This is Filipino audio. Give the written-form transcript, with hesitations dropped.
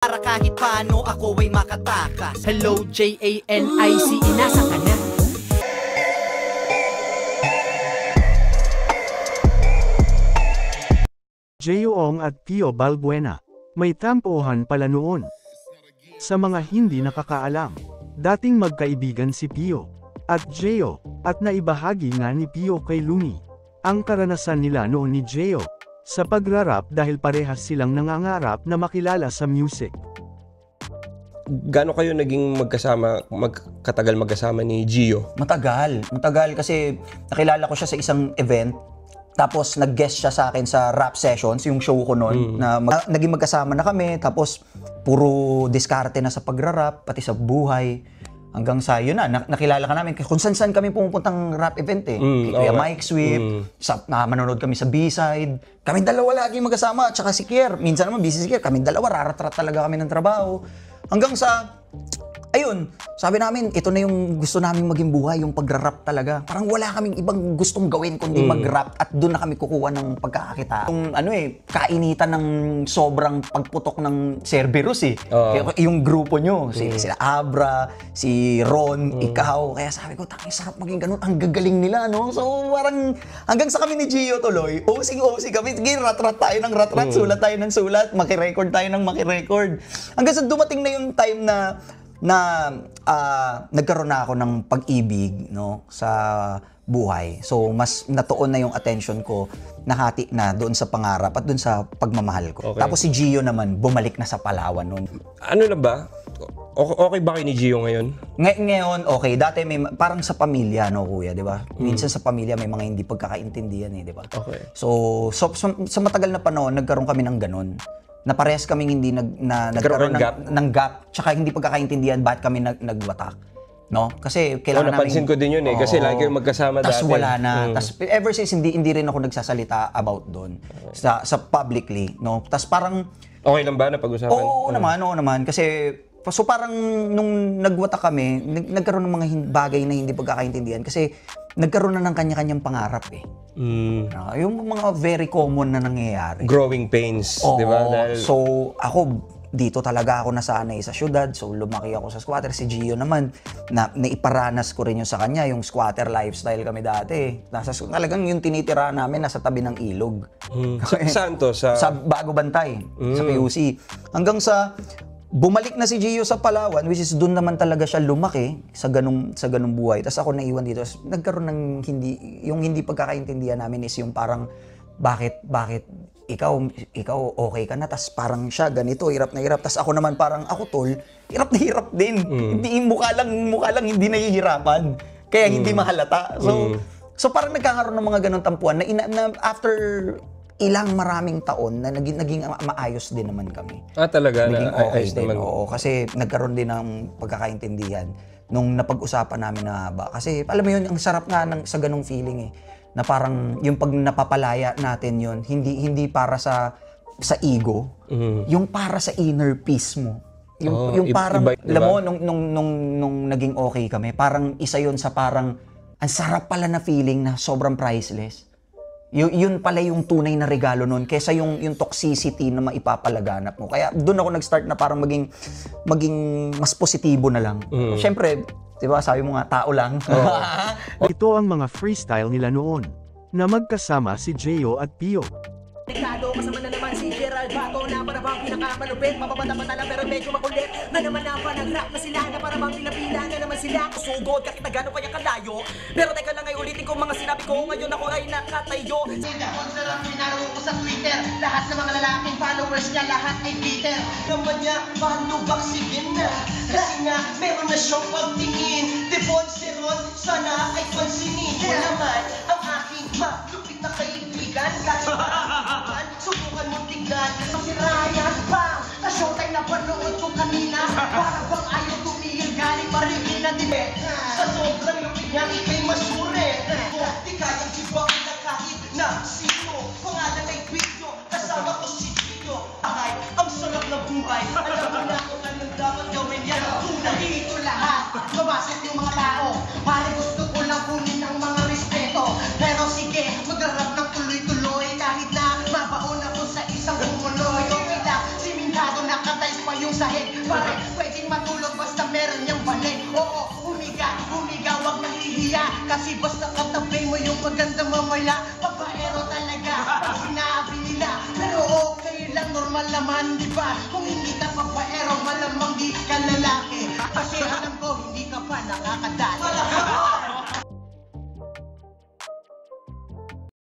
Para kahit paano ako ay makatakas. Hello J-A-N-I-C, nasa ka na? J.O.Ong at Pio Balbuena. May tampuhan pala noon. Sa mga hindi nakakaalam, dating magkaibigan si Pio at J.O. at naibahagi nga ni Pio kay Luni ang karanasan nila noon ni J.O. sa pagrarap dahil parehas silang nangangarap na makilala sa music. Gaano kayo naging katagal magkasama ni Gio? Matagal kasi nakilala ko siya sa isang event. Tapos nag-guest siya sa akin sa rap sessions, yung show ko noon, na naging magkasama na kami, tapos puro diskarte na sa pagrarap, pati sa buhay. Hanggang sa yun na, nakilala ka namin kung saan kami pumupuntang rap event eh. Kaya Mike Swift, manonood kami sa B-side. Kami dalawa lagi magkasama, tsaka si Kier. Minsan naman busy si Kier, kami dalawa, rarat-rat talaga kami ng trabaho. Hanggang sa, ayun, sabi namin, ito na yung gusto namin maging buhay, yung pagra-rap talaga. Parang wala kaming ibang gustong gawin kundi mag-rap at doon na kami kukuha ng pagkakakita. Yung kainitan ng sobrang pagputok ng Cerberus eh. Yung grupo nyo, sila Abra, si Ron, ikaw. Kaya sabi ko, tanging sarap maging ganun, ang gagaling nila, no? So parang hanggang sa kami ni Gio tuloy, OC kami, sige, rat-rat tayo ng rat-rat, sulat tayo ng sulat, makirecord tayo ng makirecord. Hanggang sa dumating na yung time na nagkaroon na ako ng pag-ibig, no, sa buhay. So mas natuon na yung attention ko, nahati na doon sa pangarap at doon sa pagmamahal ko. Okay. Tapos si Gio naman bumalik na sa Palawan noon. Ano na ba? Okay ba kayo ni Gio ngayon? Ngayon okay, dati may parang sa pamilya, no kuya, 'di ba? Minsan sa pamilya may mga hindi pagkakaintindihan eh, 'di ba? Okay. So sa matagal na panahon nagkaroon kami ng ganun. Na parehas kaming hindi nagkaroon ng gap, tsaka hindi pagkakaintindihan bakit kami nagwatak. No? Kasi kailangan napansin ko din yun eh, kasi lagi yung magkasama dati. Tas wala na. Tas ever since hindi rin ako nagsasalita about doon sa publicly, no? Tas parang okay lang ba na pag-usapan? Oo naman kasi so parang nung nagwatak kami, nagkaroon ng mga bagay na hindi pagkakaintindihan kasi nagkaroon na ng kanya-kanyang pangarap eh. Yung mga very common na nangyayari. Growing pains, di ba? So ako, dito talaga ako nasanay sa syudad. So lumaki ako sa squatter. Si Gio naman, naiparanas ko rin yung sa kanya, yung squatter lifestyle kami dati. Talagang yung tinitira namin nasa tabi ng ilog. Saan to? Sa Bago Bantay, sa PUC. Hanggang sa bumalik na si Gio sa Palawan, which is doon naman talaga siya lumaki sa ganung buhay. Tapos ako naiwan dito. Nagkaroon ng hindi pagkakaintindihan namin is yung parang bakit ikaw okay ka na, tapos parang siya ganito, hirap na hirap. Tapos ako naman parang ako tol, hirap na hirap din. Hindi mukha lang hindi nahihirapan. Kaya hindi mahalata. So parang nagkakaroon ng mga ganung tampuan na after maraming taon na naging maayos din naman kami. Talaga? Naging okay din. Naman. Oo, kasi nagkaroon din ng pagkakaintindihan nung napag-usapan namin na haba. Kasi alam mo yun, ang sarap nga sa ganung feeling eh. Na parang yung pag napapalaya natin yun, hindi para sa ego, yung para sa inner peace mo. Yung parang, alam mo, nung naging okay kami, parang isa yun sa parang, ang sarap pala na feeling na sobrang priceless. Yun pala yung tunay na regalo nun kaysa yung toxicity na maipapalaganap mo. Kaya doon ako nag-start na parang maging mas positibo na lang. Siyempre, di ba, sabi mo nga, tao lang. Ito ang mga freestyle nila noon, na magkasama si J.O. at Pio. Delikado, kasama na naman si Gerald Bato na para bang pinakamalupit. Mapapata-pata lang pero medyo makulit. Na naman na panag-rap na sila na para bang pinapila na naman sila. Kusugod kahit na gano'n kaya kalayo. Pero teka lang ay ulitin ko mga sinabi ko. Ngayon ako ay nakatayo. Sponsor ang pinaro ko sa Twitter. Lahat ng mga lalaking followers niya, lahat ay Peter. Naman niya, malubak si Vin na. Kasi nga, meron na siyang pagtingin. Devon si Ron, sana ay pansinin mo naman ang aking malupit na kaibigan. Subukan mo tingnan. Si Ryan Bang, sa showtime na panood ko kanina. Para bang ayaw tumigil galing marigin na din. Sa sobrang lupit niya, ikay masure. Di kayang sibakin na kahit na sino. Pangalan ay video, kasama ko si Gio. Ay, ang sarap na buhay. Alam mo na kung anong dapat gawin yan. Tunay dito lahat, mabasok yung mga tao. Pare gusto ko lang kunin ang mga respeto. Pero sige, mag-arap ng tuloy-tuloy. Kahit na mabaon ako sa isang umuloy. Okay lang, simintado nakatay pa yung sahig. Pare, pwedeng matulog basta meron niyang balik. Oo, humiga, wag nahihiya. Kasi basta katabi mo yung maganda mamaya, babaero talaga pag sinabi nila. Pero okay lang, normal naman, di ba? Kung hindi ka babaero, malamang di ka lalaki. Kasi alam ko, hindi ka pa nakakadali.